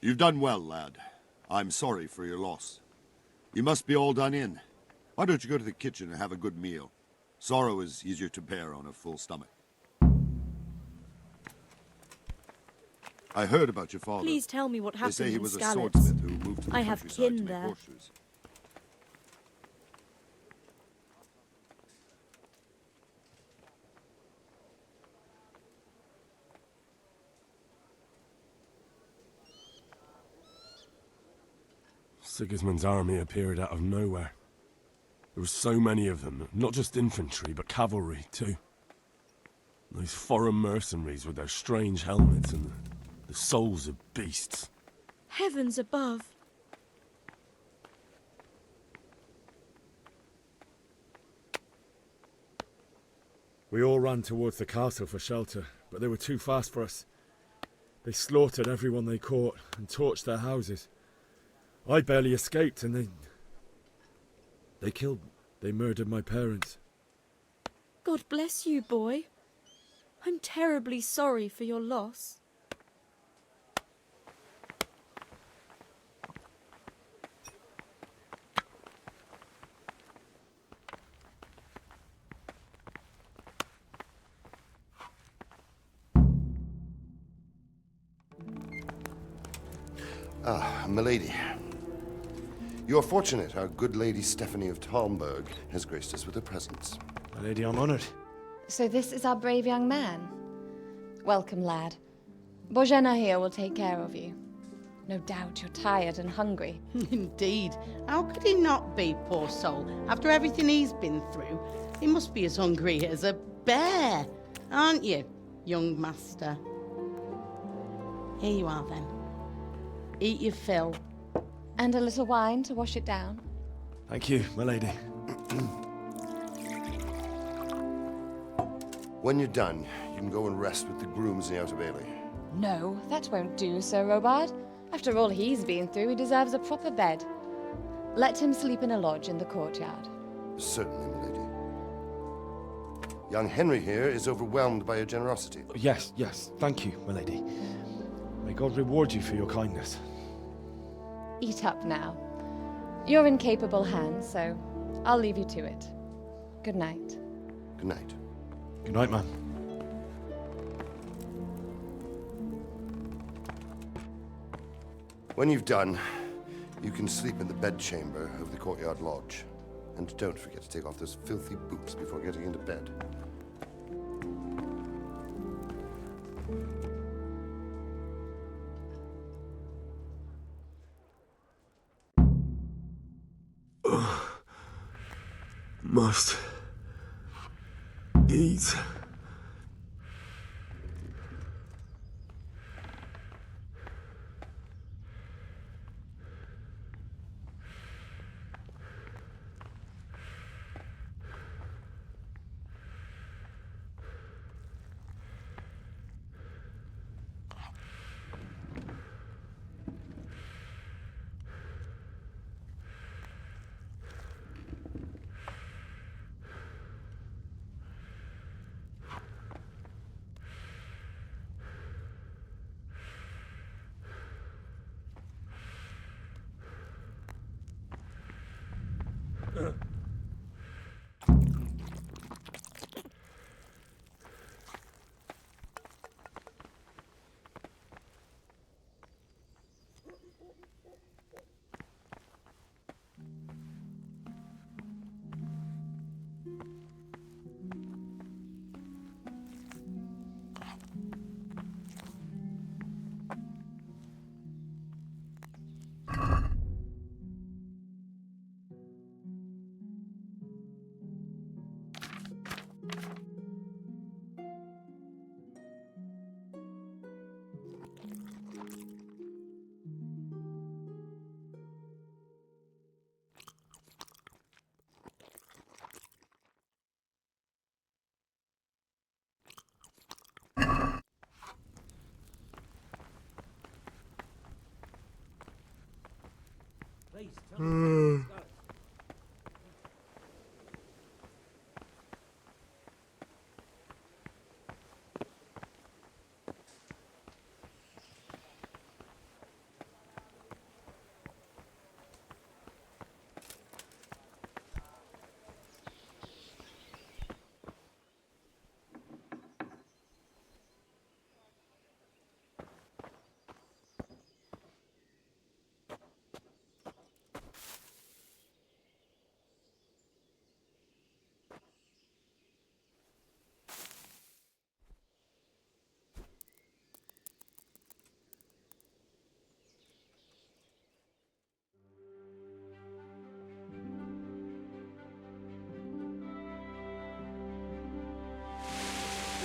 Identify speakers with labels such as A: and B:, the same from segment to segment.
A: You've done well, lad. I'm sorry for your loss. You must be all done in. Why don't you go to the kitchen and have a good meal? Sorrow is easier to bear on a full stomach. I heard about your father.
B: Please tell me what happened
A: They say he
B: in
A: was a
B: Skalitz.
A: swordsmith who moved to the
B: I have
A: countryside
B: kin
A: to make
B: there.
A: horseshoes.
C: Sigismund's army appeared out of nowhere. There were so many of them, not just infantry, but cavalry, too. Those foreign mercenaries with their strange helmets and the souls of beasts.
B: Heavens above!
D: We all ran towards the castle for shelter, but they were too fast for us. They slaughtered everyone they caught and torched their houses. I barely escaped, and they murdered my parents.
B: God bless you, boy. I'm terribly sorry for your loss.
E: Ah, milady. You are fortunate our good lady Stephanie of Talmberk has graced us with her presence.
D: My lady, I'm honoured.
F: So this is our brave young man. Welcome, lad. Bozhena here will take care of you. No doubt you're tired and hungry.
G: Indeed. How could he not be, poor soul? After everything he's been through, he must be as hungry as a bear. Aren't you, young master? Here you are, then. Eat your fill.
F: And a little wine to wash it down.
D: Thank you, my lady.
E: When you're done, you can go and rest with the grooms in the outer bailey.
F: No, that won't do, Sir Robard. After all he's been through, he deserves a proper bed. Let him sleep in a lodge in the courtyard.
E: Certainly, milady. Young Henry here is overwhelmed by your generosity.
D: Yes, thank you, my lady. May God reward you for your kindness.
F: Eat up now. You're in capable hands, so I'll leave you to it. Good night.
E: Good night.
D: Good night, man.
E: When you've done, you can sleep in the bedchamber of the courtyard lodge. And don't forget to take off those filthy boots before getting into bed.
C: Must eat.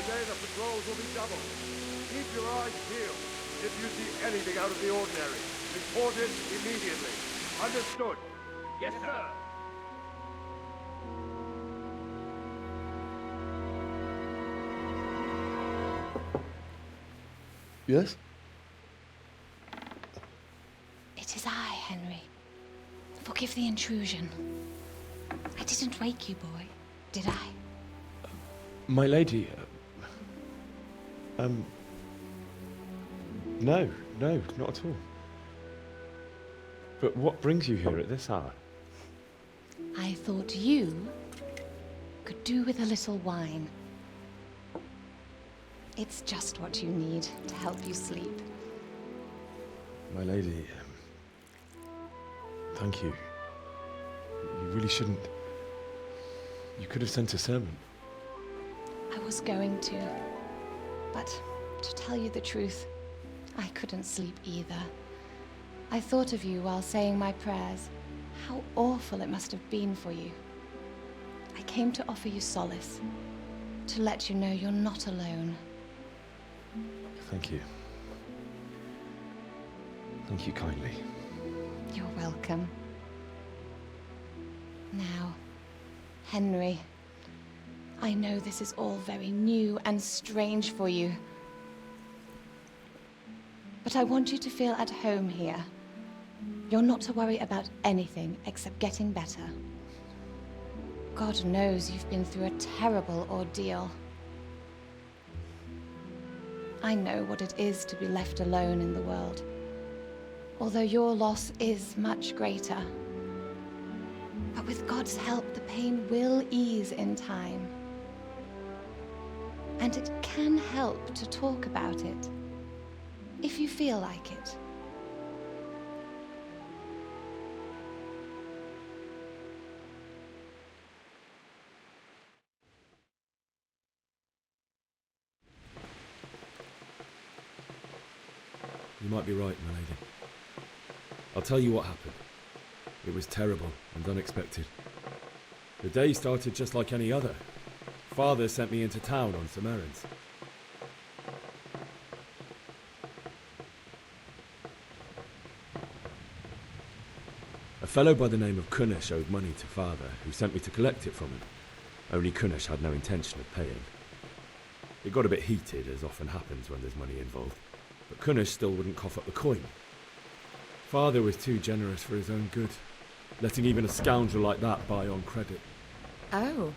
H: Today the patrols will be doubled. Keep your eyes peeled. If you see anything out of the ordinary, report it immediately. Understood? Yes, sir.
E: Yes?
F: It is I, Henry. Forgive the intrusion. I didn't wake you, boy, did I?
I: My lady, no, not at all. But what brings you here at this hour?
F: I thought you could do with a little wine. It's just what you need to help you sleep.
I: My lady, thank you. You really shouldn't. You could have sent a servant.
F: I was going to, but to tell you the truth, I couldn't sleep either. I thought of you while saying my prayers. How awful it must have been for you. I came to offer you solace, to let you know you're not alone.
I: Thank you. Thank you kindly.
F: You're welcome. Now, Henry, I know this is all very new and strange for you. But I want you to feel at home here. You're not to worry about anything except getting better. God knows you've been through a terrible ordeal. I know what it is to be left alone in the world, although your loss is much greater. But with God's help, the pain will ease in time. And it can help to talk about it, if you feel like it.
D: You might be right, my lady. I'll tell you what happened. It was terrible and unexpected. The day started just like any other. Father sent me into town on some errands. A fellow by the name of Kunnish owed money to Father, who sent me to collect it from him. Only Kunnish had no intention of paying. It got a bit heated, as often happens when there's money involved, but Kunnish still wouldn't cough up the coin. Father was too generous for his own good, letting even a scoundrel like that buy on credit.
B: Oh.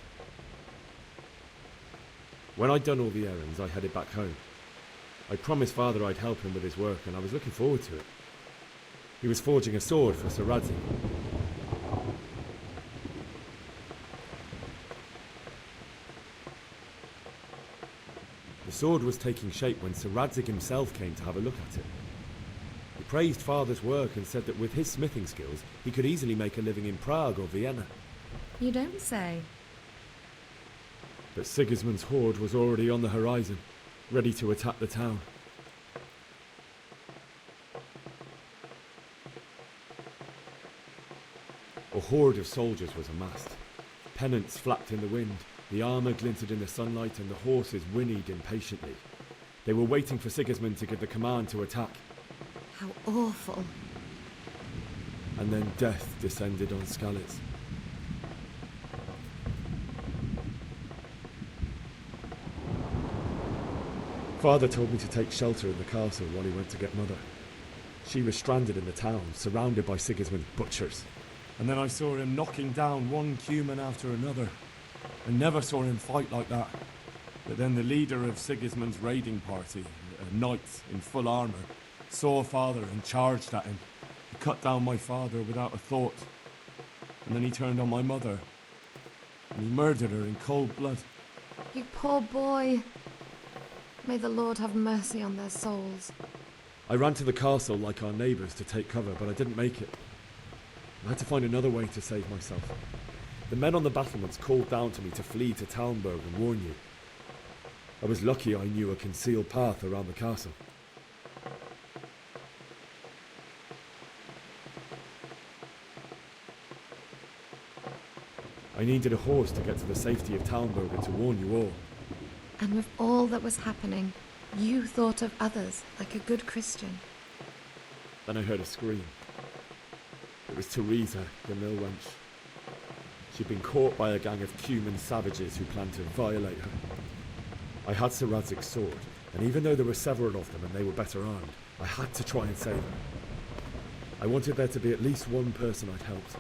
D: When I'd done all the errands, I headed back home. I promised Father I'd help him with his work, and I was looking forward to it. He was forging a sword for Sir Radzig. The sword was taking shape when Sir Radzig himself came to have a look at it. He praised Father's work and said that with his smithing skills, he could easily make a living in Prague or Vienna.
B: You don't say.
D: But Sigismund's horde was already on the horizon, ready to attack the town. A horde of soldiers was amassed. Pennants flapped in the wind, the armour glinted in the sunlight, and the horses whinnied impatiently. They were waiting for Sigismund to give the command to attack.
B: How awful.
D: And then death descended on Skalitz. Father told me to take shelter in the castle while he went to get Mother. She was stranded in the town, surrounded by Sigismund's butchers. And then I saw him knocking down one human after another. I never saw him fight like that. But then the leader of Sigismund's raiding party, a knight in full armour, saw Father and charged at him. He cut down my father without a thought. And then he turned on my mother. And he murdered her in cold blood.
J: You poor boy. May the Lord have mercy on their souls.
D: I ran to the castle like our neighbours to take cover, but I didn't make it. I had to find another way to save myself. The men on the battlements called down to me to flee to Talmberk and warn you. I was lucky I knew a concealed path around the castle. I needed a horse to get to the safety of Talmberk and to warn you all.
J: And with all that was happening, you thought of others like a good Christian.
D: Then I heard a scream. It was Teresa, the mill wench. She'd been caught by a gang of Cuman savages who planned to violate her. I had Sir Radzig's sword, and even though there were several of them and they were better armed, I had to try and save her. I wanted there to be at least one person I'd helped.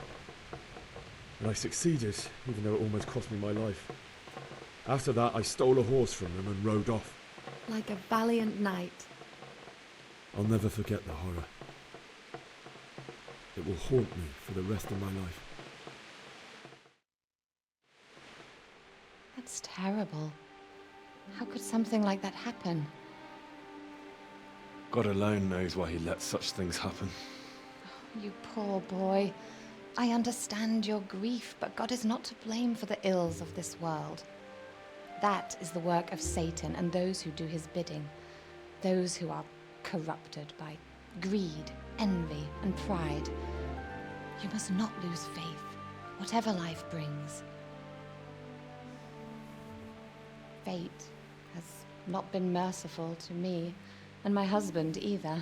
D: And I succeeded, even though it almost cost me my life. After that, I stole a horse from them and rode off.
J: Like a valiant knight.
D: I'll never forget the horror. It will haunt me for the rest of my life.
F: That's terrible. How could something like that happen?
I: God alone knows why he lets such things happen.
F: You poor boy. I understand your grief, but God is not to blame for the ills of this world. That is the work of Satan and those who do his bidding. Those who are corrupted by greed, envy, and pride. You must not lose faith, whatever life brings. Fate has not been merciful to me, and my husband either.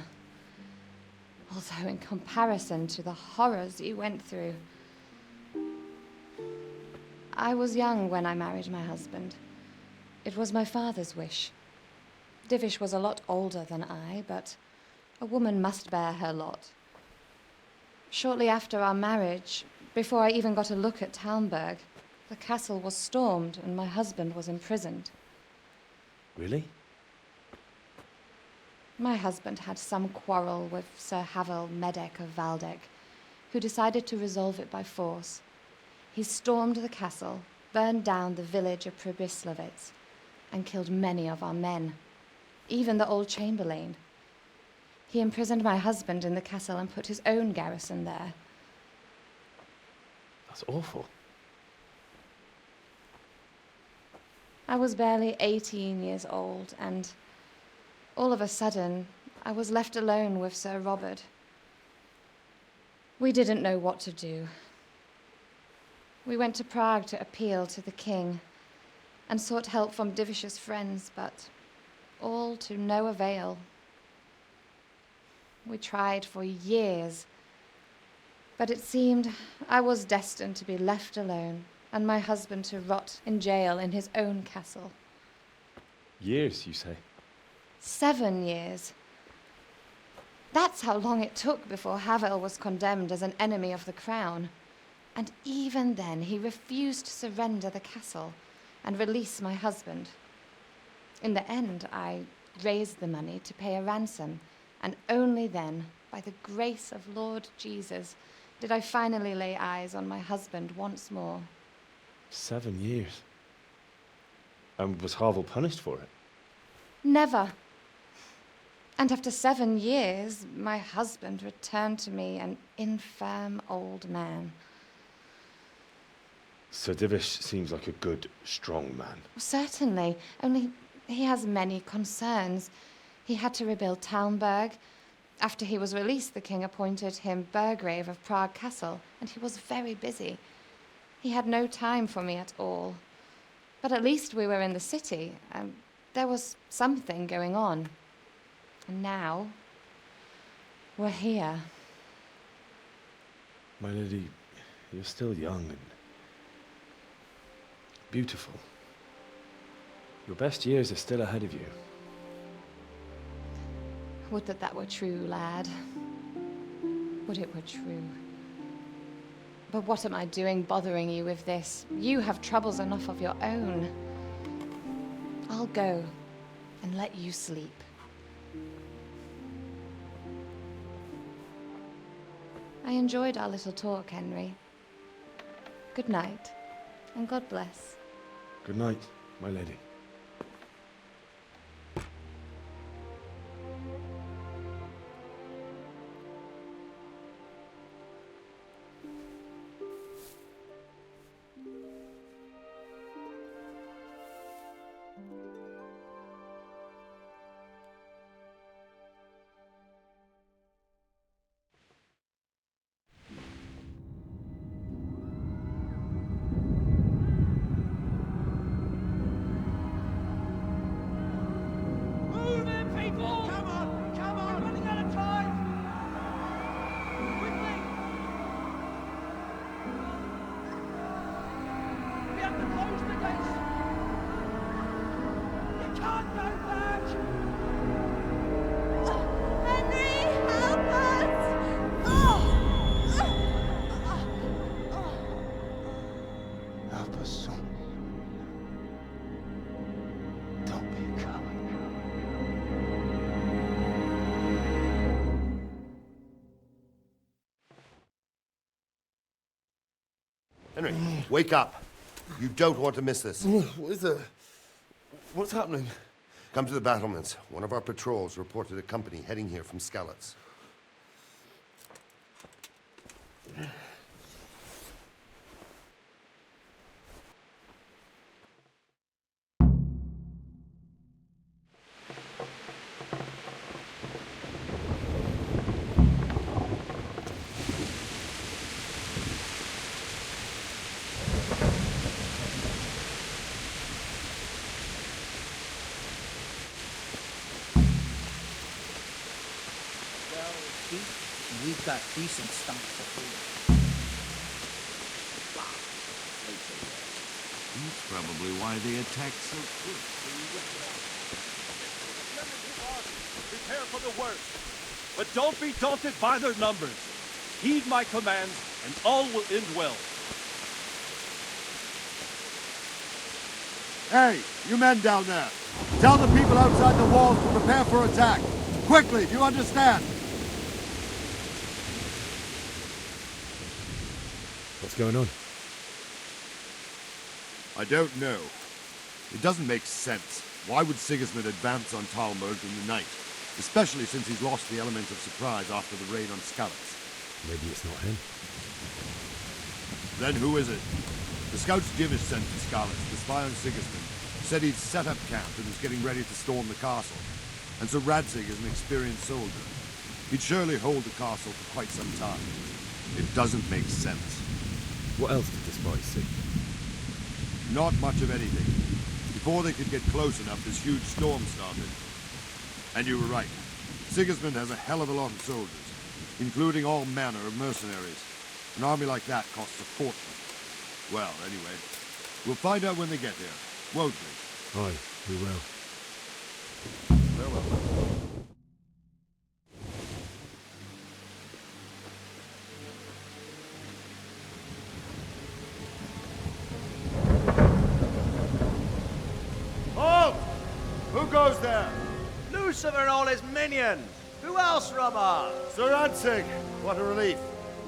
F: Although in comparison to the horrors you went through. I was young when I married my husband. It was my father's wish. Divish was a lot older than I, but a woman must bear her lot. Shortly after our marriage, before I even got a look at Talmberk, the castle was stormed and my husband was imprisoned.
I: Really?
F: My husband had some quarrel with Sir Havel Medek of Valdek, who decided to resolve it by force. He stormed the castle, burned down the village of Pribyslavitz, and killed many of our men, even the old chamberlain. He imprisoned my husband in the castle and put his own garrison there.
I: That's awful.
F: I was barely 18 years old, and all of a sudden, I was left alone with Sir Robert. We didn't know what to do. We went to Prague to appeal to the king and sought help from Divish's friends, but all to no avail. We tried for years, but it seemed I was destined to be left alone and my husband to rot in jail in his own castle.
I: Years, you say?
F: 7 years. That's how long it took before Havel was condemned as an enemy of the crown. And even then, he refused to surrender the castle and release my husband. In the end, I raised the money to pay a ransom, and only then, by the grace of Lord Jesus, did I finally lay eyes on my husband once more.
I: 7 years. And was Havel punished for it?
F: Never. And after 7 years, my husband returned to me an infirm old man.
I: Sir Divish seems like a good, strong man.
F: Certainly, only he has many concerns. He had to rebuild Talmberk. After he was released, the king appointed him Burgrave of Prague Castle, and he was very busy. He had no time for me at all. But at least we were in the city, and there was something going on. And now, we're here.
I: My lady, you're still young and beautiful. Your best years are still ahead of you.
F: Would that that were true, lad. Would it were true. But what am I doing bothering you with this? You have troubles enough of your own. I'll go and let you sleep. I enjoyed our little talk, Henry. Good night, and God bless.
I: Good night, my lady.
H: have to close the gates. You can't go back.
B: Henry, help us!
I: Help us, son. Don't be a coward.
E: Henry, wake up. You don't want to miss this.
I: What is it? What's happening?
E: Come to the battlements. One of our patrols reported a company heading here from Skalitz.
K: We've got decent stuff for food.
L: That's probably why they attacked so quick.
H: Prepare for the worst. But don't be daunted by their numbers. Heed my commands, and all will end well.
A: Hey, you men down there. Tell the people outside the walls to prepare for attack. Quickly, do you understand?
D: What's going on?
A: I don't know. It doesn't make sense. Why would Sigismund advance on Talmberk in the night? Especially since he's lost the element of surprise after the raid on Skalitz.
D: Maybe it's not him.
A: Then who is it? The scouts Divish sent to Skalitz to spy on Sigismund said he'd set up camp and was getting ready to storm the castle. And so Radzig is an experienced soldier. He'd surely hold the castle for quite some time. It doesn't make sense.
D: What else did the spies see?
A: Not much of anything. Before they could get close enough, this huge storm started. And you were right. Sigismund has a hell of a lot of soldiers, including all manner of mercenaries. An army like that costs a fortune. Well, anyway, we'll find out when they get here, won't we?
D: Aye, we will.
A: Farewell.
H: Halt! Who goes there?
K: Lucifer and all his minions! Who else, Robert?
H: Sir Radzig. What a relief.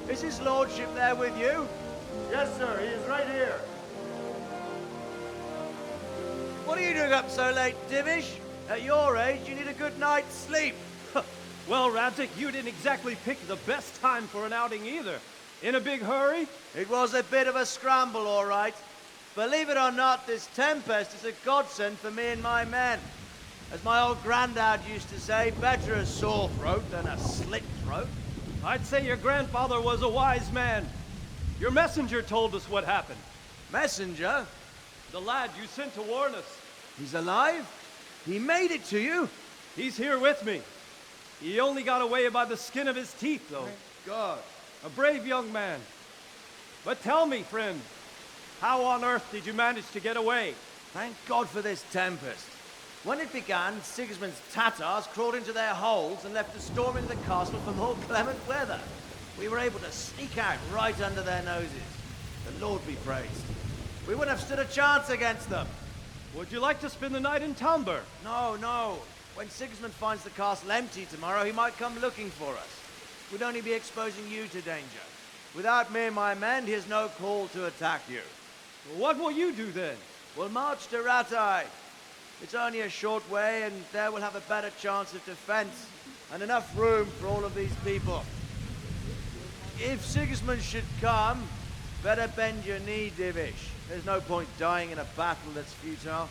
K: Is his lordship there with you?
H: Yes, sir. He is right here.
K: What are you doing up so late, Divish? At your age, you need a good night's sleep.
M: Well, Radzig, you didn't exactly pick the best time for an outing either. In a big hurry?
K: It was a bit of a scramble, all right. Believe it or not, this tempest is a godsend for me and my men. As my old granddad used to say, better a sore throat than a slit throat.
M: I'd say your grandfather was a wise man. Your messenger told us what happened.
K: Messenger?
M: The lad you sent to warn us.
K: He's alive? He made it to you?
M: He's here with me. He only got away by the skin of his teeth, though.
K: Thank God.
M: A brave young man. But tell me, friend, how on earth did you manage to get away?
K: Thank God for this tempest. When it began, Sigismund's Tatars crawled into their holes and left a storm into the castle for more clement weather. We were able to sneak out right under their noses. The Lord be praised. We wouldn't have stood a chance against them.
M: Would you like to spend the night in Talmberk?
K: No, no. When Sigismund finds the castle empty tomorrow, he might come looking for us. We'd only be exposing you to danger. Without me and my men, he has no call to attack you.
M: What will you do then?
K: We'll march to Ratai. It's only a short way, and there we'll have a better chance of defense and enough room for all of these people. If Sigismund should come, better bend your knee, Divish. There's no point dying in a battle that's futile.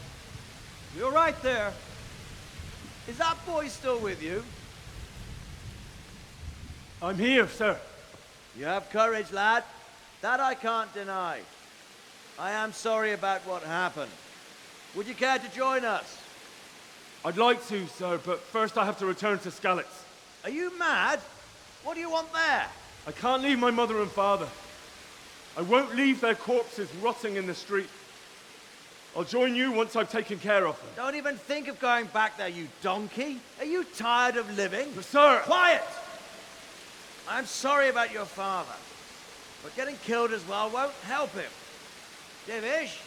M: You're right there.
K: Is that boy still with you?
M: I'm here, sir.
K: You have courage, lad. That I can't deny. I am sorry about what happened. Would you care to join us?
M: I'd like to, sir, but first I have to return to Skalitz.
K: Are you mad? What do you want there?
M: I can't leave my mother and father. I won't leave their corpses rotting in the street.
I: I'll join you once I've taken care of them.
K: Don't even think of going back there, you donkey. Are you tired of living?
I: Sir!
K: Quiet! I'm sorry about your father, but getting killed as well won't help him. Divish,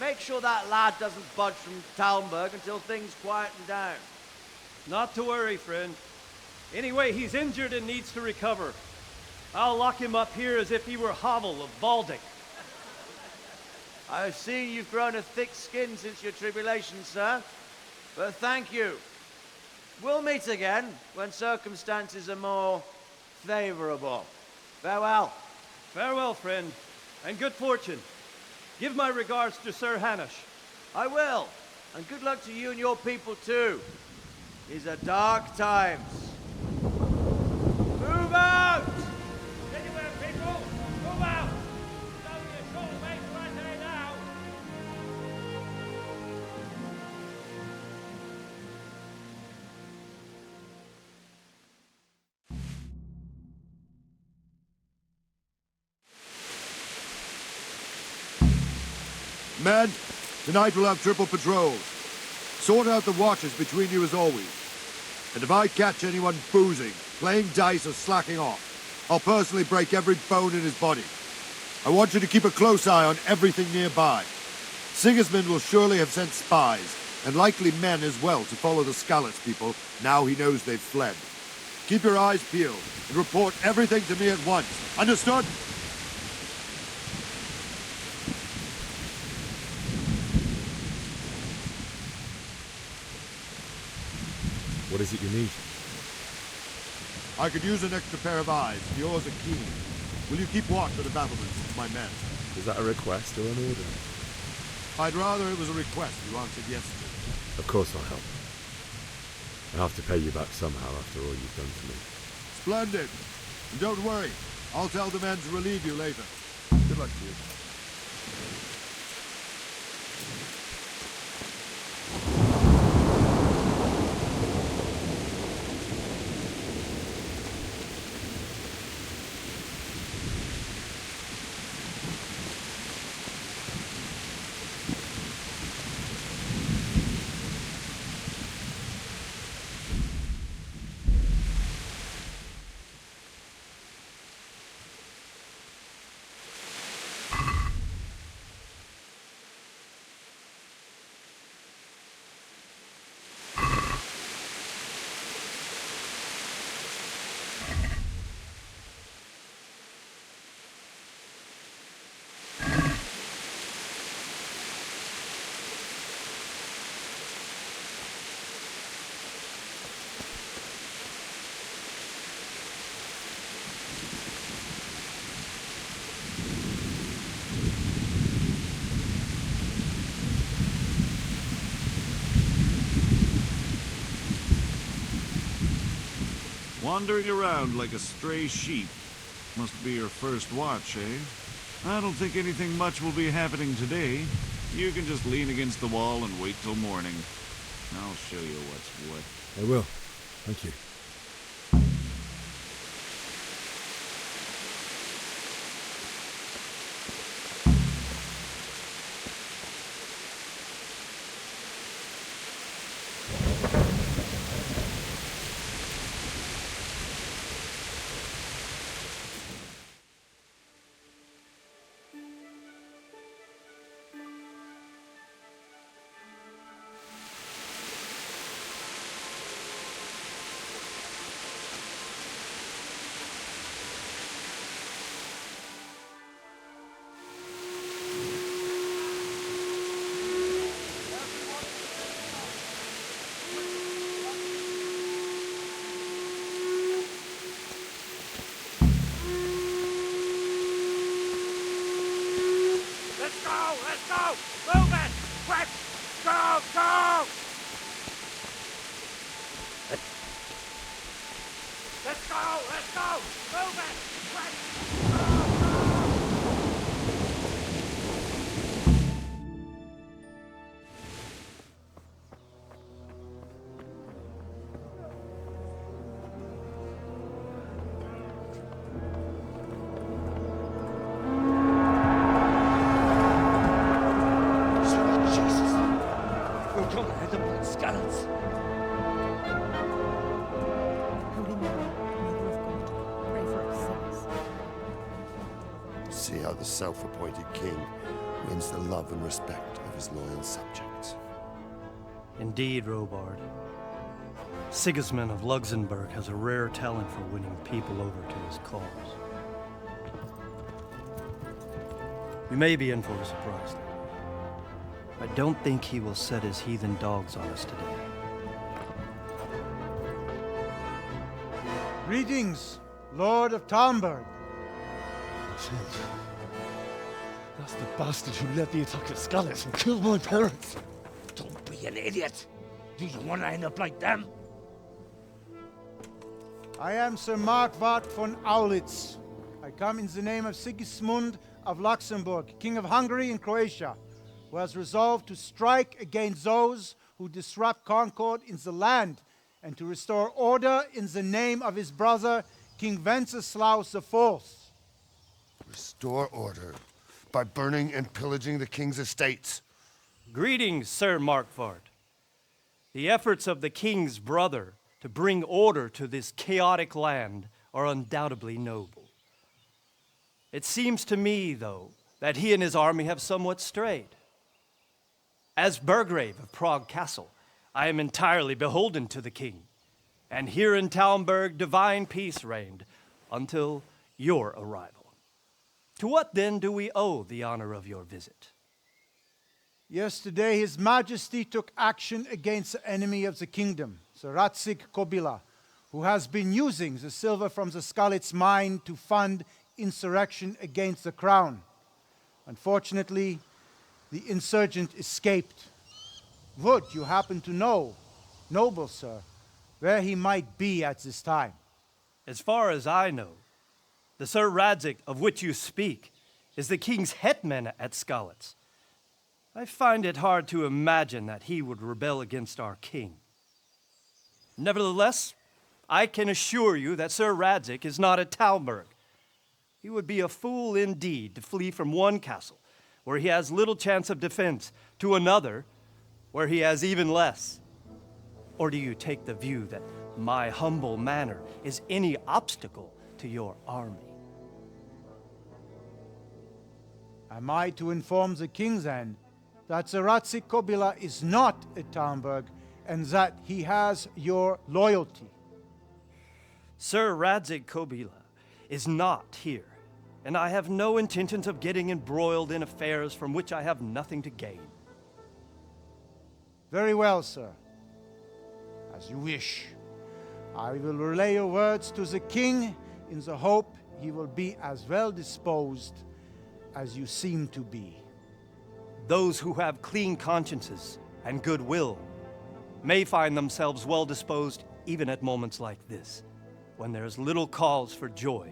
K: make sure that lad doesn't budge from Talmberk until things quieten down.
M: Not to worry, friend. Anyway, he's injured and needs to recover. I'll lock him up here as if he were Hovel of Baldic.
K: I've seen you've grown a thick skin since your tribulation, sir. But thank you. We'll meet again when circumstances are more favorable. Farewell.
M: Farewell, friend, and good fortune. Give my regards to Sir Hanush.
K: I will. And good luck to you and your people, too. These are dark times. Move out!
M: Anywhere, people! Move out! It's only a short way to Rattay now!
A: Men, tonight we'll have triple patrols. Sort out the watches between you as always. And if I catch anyone boozing, playing dice or slacking off, I'll personally break every bone in his body. I want you to keep a close eye on everything nearby. Sigismund will surely have sent spies, and likely men as well, to follow the Skalitz people now he knows they've fled. Keep your eyes peeled, and report everything to me at once. Understood?
D: What is it you need?
A: I could use an extra pair of eyes. Yours are keen. Will you keep watch for the battlements, my men?
D: Is that a request or an order?
A: I'd rather it was a request you answered yes to.
D: Of course I'll help. I have to pay you back somehow after all you've done for me.
A: Splendid. And don't worry. I'll tell the men to relieve you later. Good luck to you.
L: Wandering around like a stray sheep. Must be your first watch, eh? I don't think anything much will be happening today. You can just lean against the wall and wait till morning. I'll show you what's what.
D: I will. Thank you.
N: Don't let them blood scallops.
B: Holy Mary, Mother of God, pray for us sinners.
E: See how the self-appointed king wins the love and respect of his loyal subjects.
M: Indeed, Robard. Sigismund of Luxembourg has a rare talent for winning people over to his cause. We may be in for a surprise, though. I don't think he will set his heathen dogs on us today.
O: Greetings, Lord of Talmberk.
I: That's the bastard who led the attack at Scarlet and killed my parents.
N: Don't be an idiot. Do you want to end up like them?
O: I am Sir Markwart von Aulitz. I come in the name of Sigismund of Luxembourg, King of Hungary and Croatia, who has resolved to strike against those who disrupt concord in the land and to restore order in the name of his brother, King Wenceslaus IV.
E: Restore order by burning and pillaging the king's estates.
M: Greetings, Sir Markwart. The efforts of the king's brother to bring order to this chaotic land are undoubtedly noble. It seems to me, though, that he and his army have somewhat strayed. As Burgrave of Prague Castle, I am entirely beholden to the king, and here in Talmberk divine peace reigned until your arrival. To what then do we owe the honor of your visit?
O: Yesterday, His Majesty took action against the enemy of the kingdom, Sir Radzig Kobyla, who has been using the silver from the Skalitz mine to fund insurrection against the crown. Unfortunately, the insurgent escaped. Would you happen to know, noble sir, where he might be at this time?
M: As far as I know, the Sir Radzig of which you speak is the king's hetman at Skalitz. I find it hard to imagine that he would rebel against our king. Nevertheless, I can assure you that Sir Radzig is not at Talmberk. He would be a fool indeed to flee from one castle, where he has little chance of defense, to another, where he has even less. Or do you take the view that my humble manner is any obstacle to your army?
O: Am I to inform the king then that Sir Radzig Kobyla is not at Talmberg and that he has your loyalty?
M: Sir Radzig Kobyla is not here, and I have no intentions of getting embroiled in affairs from which I have nothing to gain.
O: Very well, sir. As you wish. I will relay your words to the king in the hope he will be as well disposed as you seem to be.
M: Those who have clean consciences and goodwill may find themselves well disposed even at moments like this, when there is little cause for joy.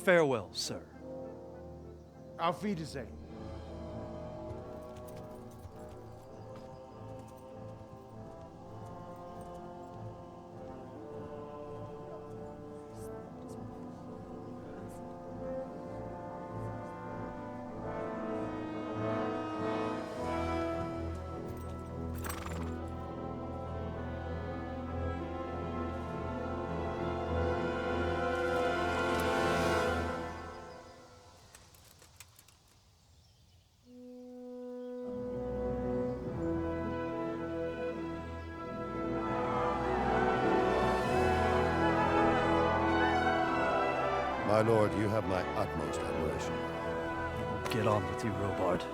M: Farewell, sir.
O: Auf Wiedersehen.
E: My lord, you have my utmost admiration.
M: Get on with you, Robard.